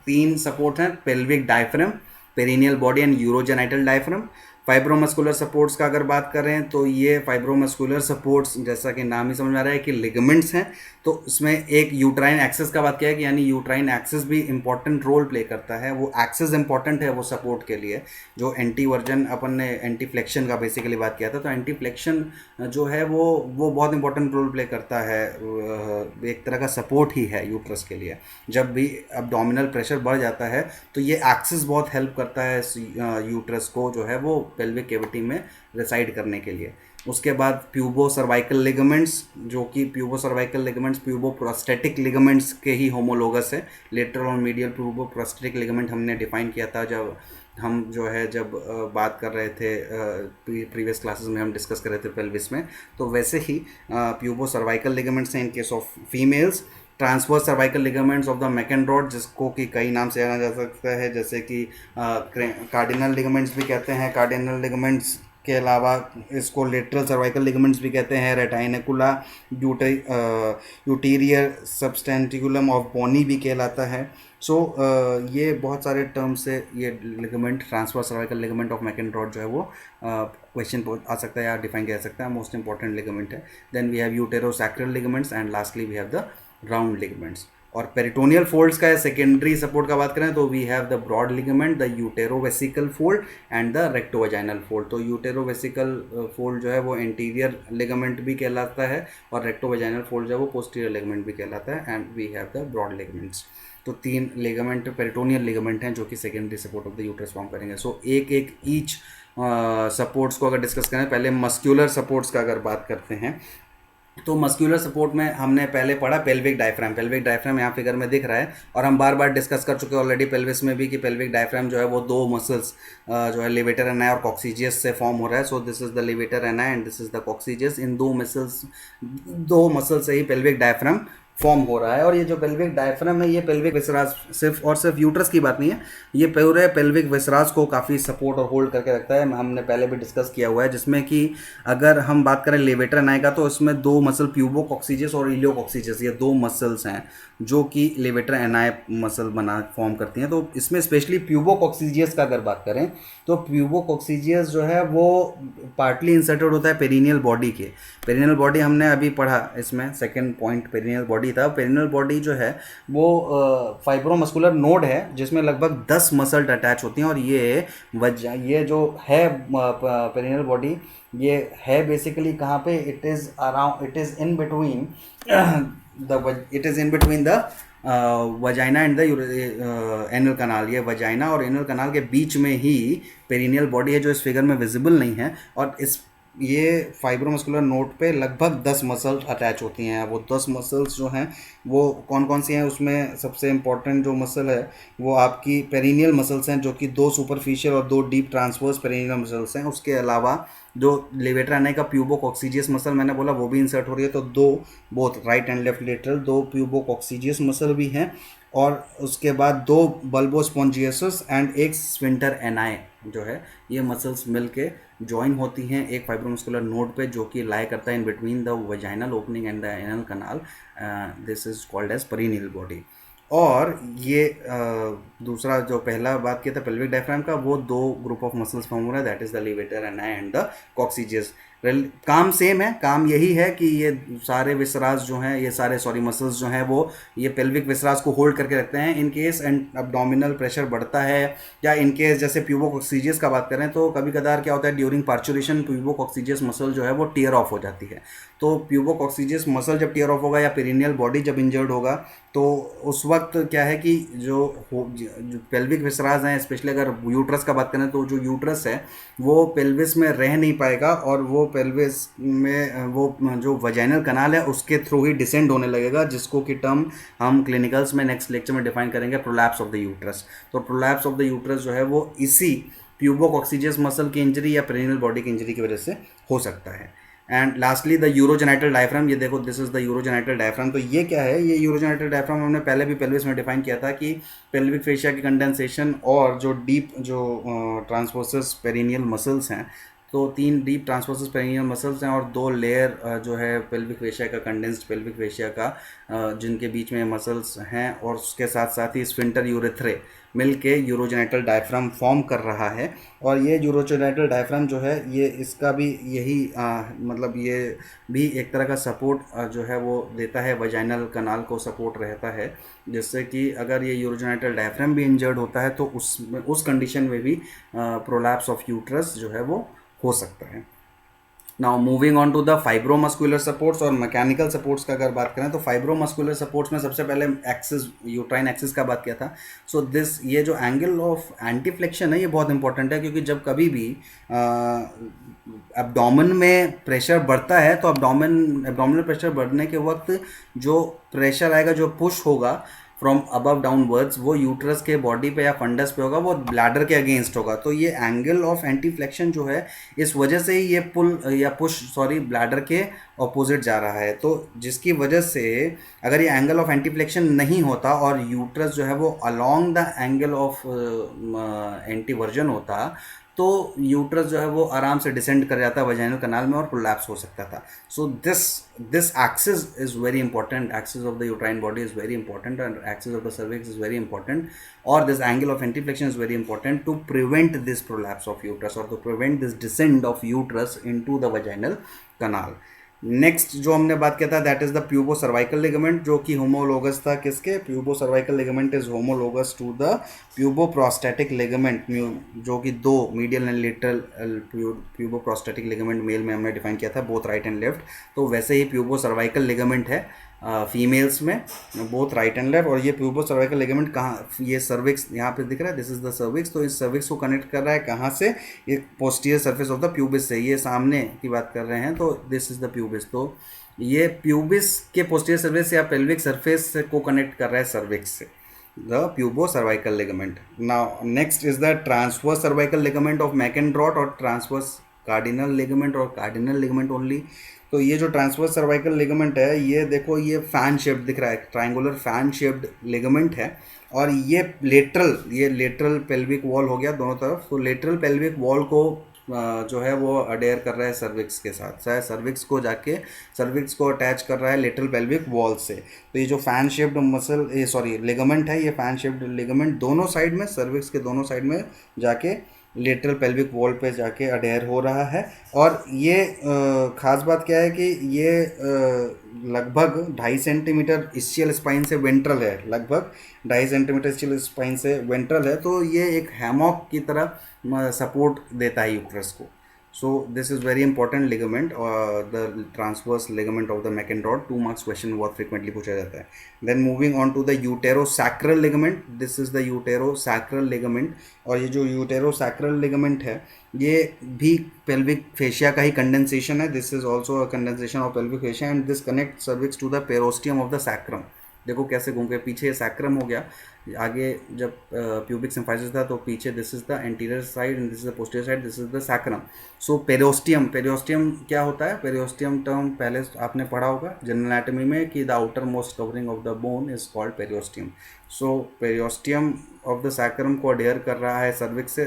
3 support हैं, pelvic diaphragm, perineal body and urogenital diaphragm। Fibromuscular supports का अगर बात करें तो ये फाइब्रोमस्कुलर सपोर्ट्स जैसा कि नाम ही समझ में आ रहा है कि लिगामेंट्स हैं, तो इसमें एक यूट्राइन एक्सेस का बात किया है कि यानी यूट्राइन एक्सेस भी इंपॉर्टेंट रोल प्ले करता है। वो एक्सेस इंपॉर्टेंट है वो सपोर्ट के लिए। जो एंटी वर्जन अपन ने एंटी फ्लेक्शन का बेसिकली बात किया था, तो एंटी फ्लेक्शन जो है वो बहुत इंपॉर्टेंट रोल प्ले करता है, एक तरह का सपोर्ट ही है यूट्रस के लिए। जब भी अब्डोमिनल प्रेशर बढ़ जाता है तो ये एक्सेस बहुत हेल्प करता है यूट्रस को जो है वो पेल्विक कैविटी में रिसाइड करने के लिए। उसके बाद प्यूबो सर्वाइकल लिगामेंट्स, जो कि प्यूबो सर्वाइकल लिगामेंट्स प्यूबो प्रोस्टेटिक लिगामेंट्स के ही होमोलोगस है। लेटरल और मीडियल प्यूबो प्रोस्टेटिक लिगामेंट हमने डिफाइन किया था जब हम जो है बात कर रहे थे प्रीवियस क्लासेस में हम डिस्कस कर रहे थे पेल्विस में। तो वैसे ही प्यूबो सर्वाइकल लिगामेंट्स हैं in case of females. Transverse cervical ligaments of the Mackenrodt, जिसको कि कई नाम से जाना जा सकता है, जैसे कि कार्डिनल लिगामेंट्स भी कहते हैं। कार्डिनल लिगामेंट्स के अलावा इसको लेटरल सर्वाइकल लिगामेंट्स भी कहते हैं। रेटाइनिकुला, यूटीरियर सबस्टेंटिकुलम ऑफ बोनी भी कहलाता है। सो ये बहुत सारे टर्म से ये ligament transverse cervical ligament of Mackenrodt जो है वो क्वेश्चन आ सकता है या डिफाइन किया जा सकता है, मोस्ट इंपॉर्टेंट लिगामेंट है। Then we have uterosacral ligaments and lastly we have the round ligaments. और पेरिटोनियल फोल्ड्स का सेकेंडरी सपोर्ट का बात करें तो we have the broad ligament, the uterovesical fold and the rectovaginal fold. तो यूटेरोवेसिकल फोल्ड जो है वो एंटीरियर लिगामेंट भी कहलाता है और रेक्टोवेजाइनल फोल्ड जो है वो पोस्टीरियर लिगामेंट भी कहलाता है, and we have the broad ligaments. तो 3 लिगामेंट पेरिटोनियल लिगामेंट हैं जो कि secondary support of the uterus form करेंगे। सो एक ईच सपोर्ट्स को अगर डिस्कस करें, पहले मस्क्यूलर सपोर्ट्स का अगर बात करते हैं तो मस्क्यूलर सपोर्ट में हमने पहले पढ़ा पेल्विक डायफ्राम। पेल्विक डायफ्राम यहाँ फिगर में दिख रहा है, और हम बार बार डिस्कस कर चुके हैं ऑलरेडी पेल्विस में भी कि पेल्विक डायफ्राम जो है वो दो मसल्स जो है लेवेटर एनाई और कॉक्सीजियस से फॉर्म हो रहा है। So this is the levator ani and this is the coccygeus. इन दो मसल्स से ही पेल्विक डायफ्राम फॉर्म हो रहा है। और ये जो पेल्विक डायफ्राम है ये पेल्विक विसराज सिर्फ यूट्रस की बात नहीं है, ये पूरे पेल्विक विसराज को काफ़ी सपोर्ट और होल्ड करके रखता है। हमने पहले भी डिस्कस किया हुआ है, जिसमें कि अगर हम बात करें लेवेटर एनाई का तो इसमें दो मसल प्यूबोकॉक्सीजियस और इलियोकॉक्सीजियस, ये दो मसल्स हैं जो कि लेवेटर एनाई मसल बना फॉर्म करती हैं। तो इसमें स्पेशली प्यूबोकॉक्सीजियस का अगर बात करें तो प्यूबोकॉक्सीजियस जो है वो पार्टली इंसर्टेड होता है पेरिनियल बॉडी के। पेरिनियल बॉडी हमने अभी पढ़ा, इसमें सेकंड पॉइंट पेरिनियल बॉडी था। पेरिनियल बॉडी जो है वो फाइब्रोमस्कुलर नोड है जिसमें लगभग 10 मसल अटैच होती हैं। और ये जो है पेरिनियल बॉडी, ये है बेसिकली कहाँ पे, it is in between the vagina and the anal canal. ये वजाइना और एनल कनाल के बीच में ही पेरिनियल बॉडी है जो इस फिगर में विजिबल नहीं है। और ये फाइब्रोमस्कुलर नोड पे लगभग 10 मसल अटैच होती हैं। वो 10 मसल्स जो हैं वो कौन कौन सी हैं, उसमें सबसे इम्पॉर्टेंट जो मसल है वो आपकी पेरिनियल मसल्स हैं, जो कि 2 सुपरफिशियल और 2 डीप ट्रांसवर्स पेरिनियल मसल्स हैं। उसके अलावा जो लेवेटर एनाई का प्यूबोकॉक्सीजियस मसल मैंने बोला वो भी इंसर्ट हो रही है। तो both right and left lateral 2 pubococcygeus muscle भी हैं। और उसके बाद 2 बल्बोस्पॉन्जियस एंड एक स्फिंक्टर एनाई जो है, ये मसल्स मिलके ज्वाइन होती हैं एक फाइब्रोमस्कुलर नोड पे जो कि लाई करता है in between the vaginal opening and the anal canal. This is called as perineal body. और ये दूसरा जो पहला बात किया था पेल्विक डायफ्राम का, वो 2 ग्रुप ऑफ मसल्स फॉर्म हो रहा है, that is the levator ani and the coccygeus. काम सेम है, काम यही है कि ये सारे विसराज जो हैं, ये सारे मसल्स जो हैं वो ये पेल्विक विसराज को होल्ड करके रखते हैं। इन केस एब्डोमिनल प्रेशर बढ़ता है या इन केस जैसे प्यूबोकॉक्सीजियस का बात करें तो कभी कदार क्या होता है, ड्यूरिंग पार्चुरेशन प्यूबोकॉक्सीजियस मसल जो है वो टीयर ऑफ हो जाती है। तो प्यूबोकॉक्सीजियस मसल जब टीयर ऑफ होगा या पेरिनियल बॉडी जब इंजर्ड होगा तो उस वक्त क्या है कि जो पेल्विक विसराज हैं, स्पेशली अगर यूट्रस का बात करें तो जो यूट्रस है वो पेल्विस में रह नहीं पाएगा और वो पेल्विस में वो जो वजाइनल कनाल है उसके थ्रू ही डिसेंड होने लगेगा, जिसको कि टर्म हम क्लिनिकल्स में नेक्स्ट लेक्चर में डिफाइन करेंगे, प्रोलैप्स ऑफ द यूट्रस। तो प्रोलैप्स ऑफ द यूट्रस जो है वो इसी प्यूबोकॉक्सीजियस मसल की इंजरी या पेरिनियल बॉडी की इंजरी की वजह से हो सकता है। And lastly the urogenital diaphragm, ये देखो this is the urogenital diaphragm. तो ये क्या है, ये यूरोजेनाइटल डायफ्राम हमने पहले भी पेल्विस में डिफाइन किया था कि पेल्विक फेशिया की कंडेंसेशन और जो डीप जो ट्रांसवर्सस पेरिनियल मसल्स हैं, तो 3 डीप ट्रांसवर्सस पेरिनियल मसल्स हैं और 2 लेयर जो है पेल्विक फेशिया का, कंडेंस्ड पेल्विक फेशिया का, जिनके बीच में मसल्स हैं, और उसके साथ साथ ही स्फिंक्टर यूरेथ्रे मिलके यूरोजेनाइटल डायफ्राम फॉर्म कर रहा है। और ये यूरोजेनाइटल डायफ्राम जो है ये इसका भी यही मतलब ये भी एक तरह का सपोर्ट जो है वो देता है, वजाइनल कनाल को सपोर्ट रहता है, जिससे कि अगर ये यूरोजेनाइटल डायफ्राम भी इंजर्ड होता है तो उस कंडीशन में भी प्रोलैप्स ऑफ यूट्रस जो है वो हो सकता है। Now moving on to the fibromuscular supports और मैकेनिकल सपोर्ट्स का अगर बात करें तो फाइब्रोमस्कुलर सपोर्ट्स में सबसे पहले एक्सिस, यूट्राइन एक्सिस का बात किया था। सो ये जो एंगल ऑफ एंटीफ्लेक्शन है ये बहुत इंपॉर्टेंट है, क्योंकि जब कभी भी एब्डोमेन में प्रेशर बढ़ता है तो एब्डोमिनल प्रेशर बढ़ने के वक्त जो प्रेशर आएगा, जो पुश होगा फ्रॉम अबव डाउनवर्ड्स, वो यूट्रस के बॉडी पे या फंडस पे होगा, वो ब्लैडर के अगेंस्ट होगा। तो ये एंगल ऑफ एंटीफ्लेक्शन जो है इस वजह से ही ये पुश ब्लैडर के ऑपोजिट जा रहा है। तो जिसकी वजह से अगर ये एंगल ऑफ एंटीफ्लेक्शन नहीं होता और यूट्रस जो है वो अलोंग द एंगल ऑफ एंटीवर्जन होता तो यूट्रस जो है वो आराम से डिसेंड कर जाता वजाइनल कनाल में और प्रोलैप्स हो सकता था। So this axis is very important, axis of the uterine body is very important and axis of the cervix is very important, और this angle of anteflexion is very important to prevent this prolapse of uterus और to prevent this descend of uterus into the vaginal canal. Next जो हमने बात किया था that is the pubocervical ligament, जो कि होमोलोगस था किसके, pubocervical ligament is homologous to the puboprostatic ligament, जो कि 2 medial and lateral puboprostatic ligament male में हमने डिफाइन किया था, बोथ राइट एंड लेफ्ट। तो वैसे ही प्यूबो सर्वाइकल लिगामेंट है फीमेल्स में, बोथ राइट एंड लेफ्ट। और ये प्यूबो सर्वाइकल लिगामेंट कहाँ, ये सर्विक्स यहाँ पे दिख रहा है, दिस इज द सर्विक्स। तो इस सर्विक्स को कनेक्ट कर रहा है कहाँ से, ये posterior surface of the pubis से, ये सामने की बात कर रहे हैं तो दिस इज द प्यूबिस। तो ये प्यूबिस के पोस्टीरियर सर्फेस या पेल्विक सरफेस को कनेक्ट कर रहा है सर्विक्स से, the pubocervical ligament. Now next is the transverse cervical ligament of Mackenrodt और ट्रांसवर्स कार्डिनल लिगामेंट और कार्डिनल लिगामेंट ओनली. तो ये जो ट्रांसवर्स सर्वाइकल लिगामेंट है, ये देखो ये फैन शेप्ड दिख रहा है, ट्राइंगुलर फैन शेप्ड लिगामेंट है. और ये लेटरल पेल्विक वॉल हो गया दोनों तरफ. तो लेटरल पेल्विक वॉल को जो है वो अडेयर कर रहा है सर्विक्स के साथ, चाहे सर्विक्स को अटैच कर रहा है लेटरल पेल्विक वॉल से. तो ये जो फैन शेप्ड लिगामेंट है, ये फैन शेप्ड लिगामेंट दोनों साइड में, सर्विक्स के दोनों साइड में जाके लेटरल पेल्विक वॉल पे जाके अडेयर हो रहा है. और ये खास बात क्या है कि ये लगभग 2.5 सेंटीमीटर इस्चियल स्पाइन से वेंट्रल है, लगभग 2.5 सेंटीमीटर इस्चियल स्पाइन से वेंट्रल है. तो ये एक हैमॉक की तरह सपोर्ट देता है यूट्रस को. So this is very important ligament, the transverse ligament of the Macken-Rod. 2 marks question बहुत frequently पूछा जाता है. Then moving on to the uterosacral ligament. This is the uterosacral ligament. और ये जो uterosacral ligament है, ये भी pelvic fascia का ही condensation है. This is also a condensation of pelvic fascia and this connects cervix to the periosteum of the sacrum. देखो कैसे घूम के पीछे सैक्रम हो गया, आगे जब प्यूबिक सिम्फाइसिस था तो पीछे this is the anterior side and this is the posterior side, this is the sacrum. So periosteum क्या होता है? पेरियोस्टियम टर्म पहले आपने पढ़ा होगा जनरल एनाटॉमी में कि the outer most covering of the bone is called periosteum. So periosteum of the sacrum को अडेयर कर रहा है सर्विक्स से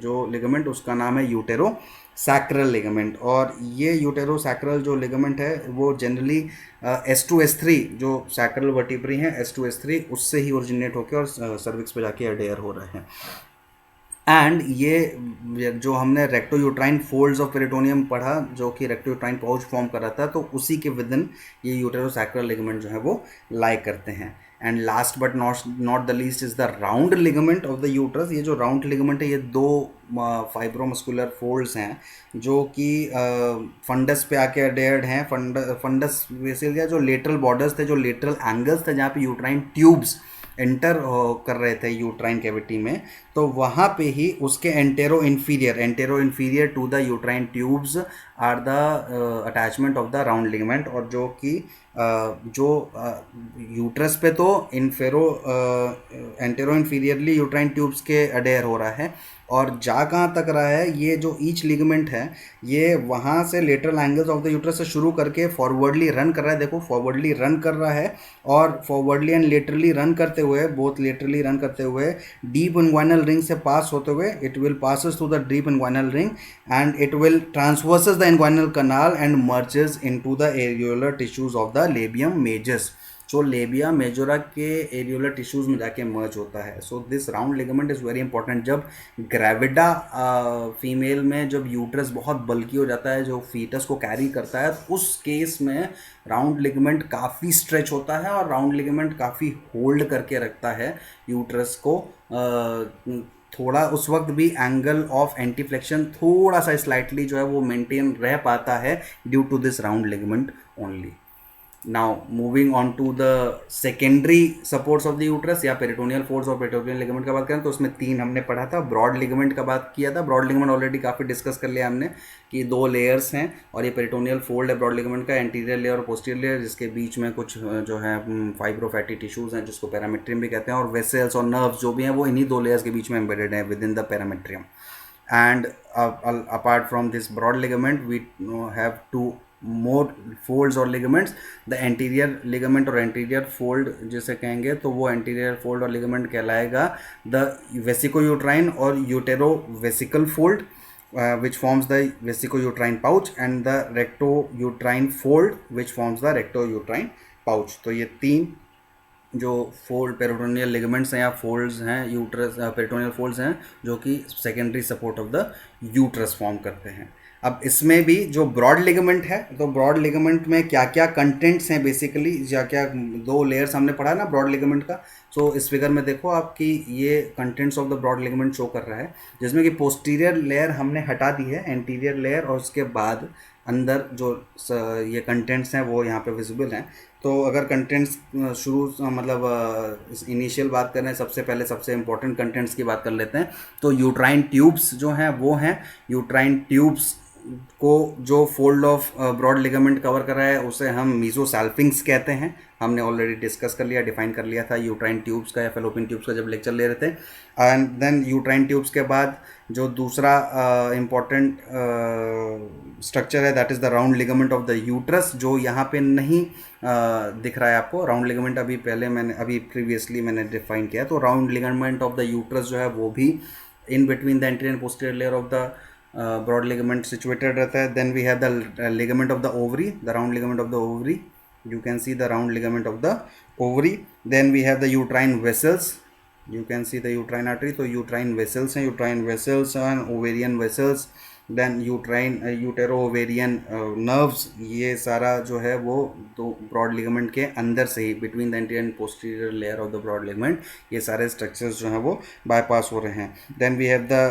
जो लिगामेंट, उसका नाम है यूटेरो सैक्रल लिगामेंट. और ये यूटेरो सैक्रल जो लिगामेंट है वो जनरली S2S3 जो सैक्रल वर्टिब्री हैं, S2S3 उससे ही ओरिजिनेट होकर और सर्विक्स पे जाके अडेयर हो रहे हैं. एंड ये जो हमने recto uterine folds of peritoneum पढ़ा, जो कि रेक्टो यूट्राइन पाउच फॉर्म कर रहा था, तो उसी के विदिन ये यूटेरो सैक्रल लिगामेंट जो है वो लाई करते हैं. And last but not the least is the round ligament of the uterus. ये जो राउंड लिगामेंट है, ये 2 फाइब्रोमस्कुलर फोल्ड्स हैं जो कि फंडस पे आके अडेयर्ड हैं. फंडस वेसिल या जो लेटरल बॉर्डर्स थे, जो लेटरल एंगल्स थे जहाँ पे यूट्राइन ट्यूब्स एंटर कर रहे थे यूट्राइन कैविटी में, तो वहाँ पे ही उसके antero inferior to the uterine tubes are the attachment of the round ligament. और जो कि जो यूट्रस पे तो एंटेरो इन्फीरियरली यूट्राइन ट्यूब्स के अडेयर हो रहा है, और जा कहाँ तक रहा है, ये जो ईच लिगामेंट है ये वहाँ से lateral angles of the uterus से शुरू करके फॉरवर्डली रन कर रहा है. देखो फॉरवर्डली रन कर रहा है, और फॉरवर्डली एंड लेटरली रन करते हुए, बोथ लेटरली रन करते हुए डीप इंग्वाइनल रिंग से पास होते हुए, it will passes through the deep inguinal ring and it will transverses the inguinal canal and merges into the areolar tissues of the labium majus. So labia majora के एरियोलर टिश्यूज में जाके मर्ज होता है. So this round ligament is very important. जब ग्रेविडा फीमेल में जब यूट्रस बहुत बल्की हो जाता है, जो फीटस को कैरी करता है, उस केस में राउंड लिगामेंट काफ़ी स्ट्रेच होता है और राउंड लिगामेंट काफ़ी होल्ड करके रखता है यूट्रस को. थोड़ा उस वक्त भी एंगल ऑफ एंटीफ्लेक्शन थोड़ा सा स्लाइटली जो है वो मेंटेन रह पाता है due to this round ligament only. Now moving on to the secondary supports of the uterus या पेरिटोनियल फोर्स और पेरिटोनियल लिगामेंट का बात करें तो उसमें 3 हमने पढ़ा था. ब्रॉड लिगामेंट का बात किया था. ब्रॉड लिगामेंट ऑलरेडी काफ़ी डिस्कस कर लिया हमने कि 2 लेयर्स हैं और ये पेरिटोनियल फोल्ड है ब्रॉड लिगामेंट का, एंटीरियर लेयर और पोस्टीरियर लेयर, जिसके बीच में कुछ जो है फाइब्रोफैटी टिश्यूज़ हैं जिसको पैरामेट्रियम भी कहते हैं, और वेसल्स और नर्व्स जो भी हैं वो इन्हीं 2 लेयर्स के बीच में एम्बेडेड हैं within the parametrium. And apart from this broad ligament we have 2 more folds or ligaments. The anterior ligament और एंटीरियर फोल्ड जिसे कहेंगे तो वो एंटीरियर फोल्ड और लिगामेंट कहलाएगा the vesico uterine or utero vesical fold which forms the vesico-uterine pouch and the recto-uterine fold which forms the recto-uterine pouch. तो ये 3 जो फोल्ड पेरिटोनियल लिगामेंट्स हैं या फोल्ड्स हैं यूट्रस, पेरिटोनियल फोल्ड्स हैं जो कि secondary support of the uterus form करते हैं. अब इसमें भी जो ब्रॉड लिगामेंट है, तो ब्रॉड लिगामेंट में क्या क्या कंटेंट्स हैं बेसिकली, या क्या 2 लेयर्स हमने पढ़ा ना ब्रॉड लिगामेंट का. सो इस फिगर में देखो आपकी ये contents of the broad ligament show कर रहा है, जिसमें कि पोस्टीरियर लेयर हमने हटा दी है, एंटीरियर लेयर, और उसके बाद अंदर जो ये कंटेंट्स हैं वो यहाँ पे विजिबल हैं. तो अगर कंटेंट्स शुरू मतलब इनिशियल बात करें, सबसे पहले सबसे इंपॉर्टेंट कंटेंट्स की बात कर लेते हैं. तो यूट्राइन ट्यूब्स जो हैं वो हैं यूट्राइन ट्यूब्स को जो fold of broad ligament cover कर रहा है उसे हम मीजोसाल्पिंग्स कहते हैं। हमने ऑलरेडी डिस्कस कर लिया, डिफाइन कर लिया था यूट्राइन ट्यूब्स का या फेलोपियन ट्यूब्स का जब लेक्चर ले रहे थे। एंड देन यूट्राइन ट्यूब्स के बाद जो दूसरा इम्पॉर्टेंट स्ट्रक्चर है that is the round ligament of the uterus, जो यहाँ पे नहीं दिख रहा है आपको। राउंड लिगामेंट अभी प्रीवियसली मैंने डिफाइन किया। तो round ligament of the uterus जो है वो भी इन between the anterior and posterior layer of the broad ligament situated रहता है। then we have the ligament of the ovary, the round ligament of the ovary, you can see the round ligament of the ovary। then we have the uterine vessels, you can see the uterine artery, तो uterine vessels हैं, uterine vessels and ovarian vessels, then uterine utero ovarian nerves, ये सारा जो है वो तो broad ligament के अंदर से ही between the anterior and posterior layer of the broad ligament ये सारे structures जो हैं वो bypass हो रहे हैं। then we have the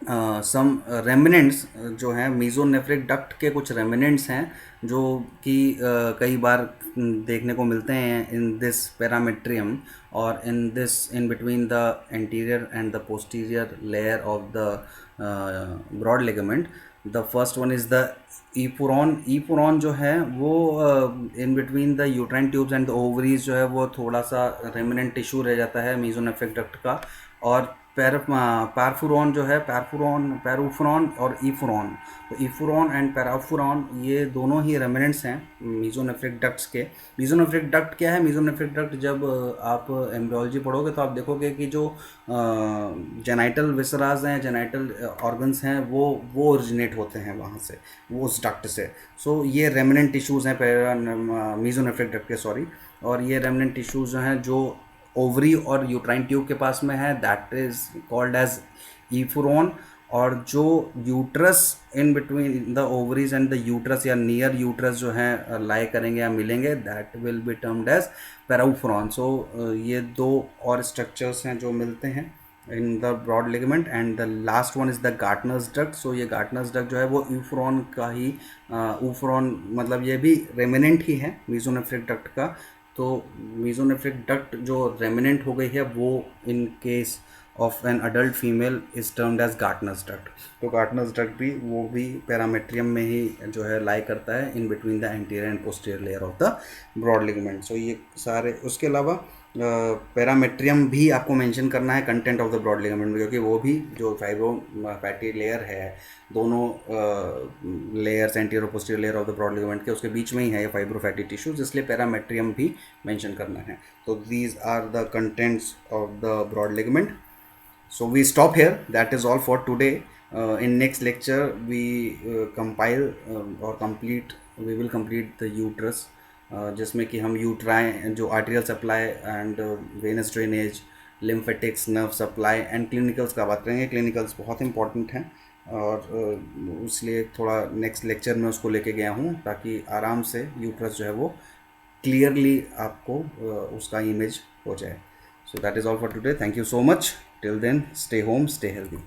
some remnants जो हैं, मीजोनेफ्रिक डक्ट के कुछ रेमिनेंट्स हैं जो कि कई बार देखने को मिलते हैं इन दिस पैरामेट्रियम और in between the anterior and the posterior layer of the broad ligament. The first one is the epoophoron. Epoophoron जो है वो in between the uterine tubes and the ovaries जो है वो थोड़ा सा रेमिनेंट टिश्यू रह जाता है मीजोनेफ्रिक डक्ट का। और पैरफुरॉन जो है, पैरूफुरॉन और ईफुरॉन, तो ईफुरॉन एंड पैराफुरॉन ये दोनों ही रेमिनेंट्स हैं मीजोनेफ्रिक डक्ट्स के। मीजोनेफ्रिक डक्ट क्या है? मीजोनेफ्रिक डक्ट जब आप एम्ब्रियोलॉजी पढ़ोगे तो आप देखोगे कि जो जेनाइटल विसराज हैं, जेनाइटल ऑर्गन्स हैं, वो ओरिजिनेट होते हैं वहाँ से, वो उस डक्ट से। सो ये रेमिनेंट टिश्यूज़ हैं मीजोनेफ्रिक डक्ट के, सॉरी। और ये रेमिनेंट टिश्यूज़ जो हैं जो ओवरी और यूट्राइन ट्यूब के पास में है, that is called as epoophoron. और जो uterus in between the ovaries and the uterus या नियर यूट्रस जो है लाई करेंगे या मिलेंगे, that will be termed as paroophoron. So ये दो और स्ट्रक्चर्स हैं जो मिलते हैं in the broad ligament. And the last one is the Gartner's duct. So ये गार्टनर्स डक्ट जो है वो यूफुरॉन का ही ऊफुरॉन, मतलब ये भी रेमिनेंट ही है मीजोनेफ्रिक डक्ट का। तो मीजोनेफ्रिक डक्ट जो रेमिनेंट हो गई है वो in case of an adult female is termed as Gartner's duct. तो गार्टनर्स डक्ट भी वो भी पैरामेट्रियम में ही जो है लाई करता है in between the anterior and posterior layer of the broad ligament. So ये सारे, उसके अलावा पैरामेट्रियम भी आपको मेंशन करना है content of the broad ligament में, क्योंकि वो भी जो फाइब्रो फैटी लेयर है, दोनों लेयर्स एंटीरियर और posterior layer of the broad ligament के उसके बीच में ही है ये फाइब्रो फैटी टिश्यूज, इसलिए पैरामेट्रियम भी मेंशन करना है। तो these are the contents of the broad ligament. So we stop here. That is all for today. In next lecture we compile or complete, we will complete the uterus, जिसमें कि हम यूट्राइन जो arterial supply and venous drainage, lymphatics, nerve supply and clinicals का बात करेंगे। क्लिनिकल्स बहुत इंपॉर्टेंट हैं और इसलिए थोड़ा नेक्स्ट लेक्चर में उसको लेके गया हूँ ताकि आराम से यूट्रस जो है वो क्लियरली आपको उसका इमेज हो जाए। So that is all for today. Thank you so much. Till then, stay home, stay healthy.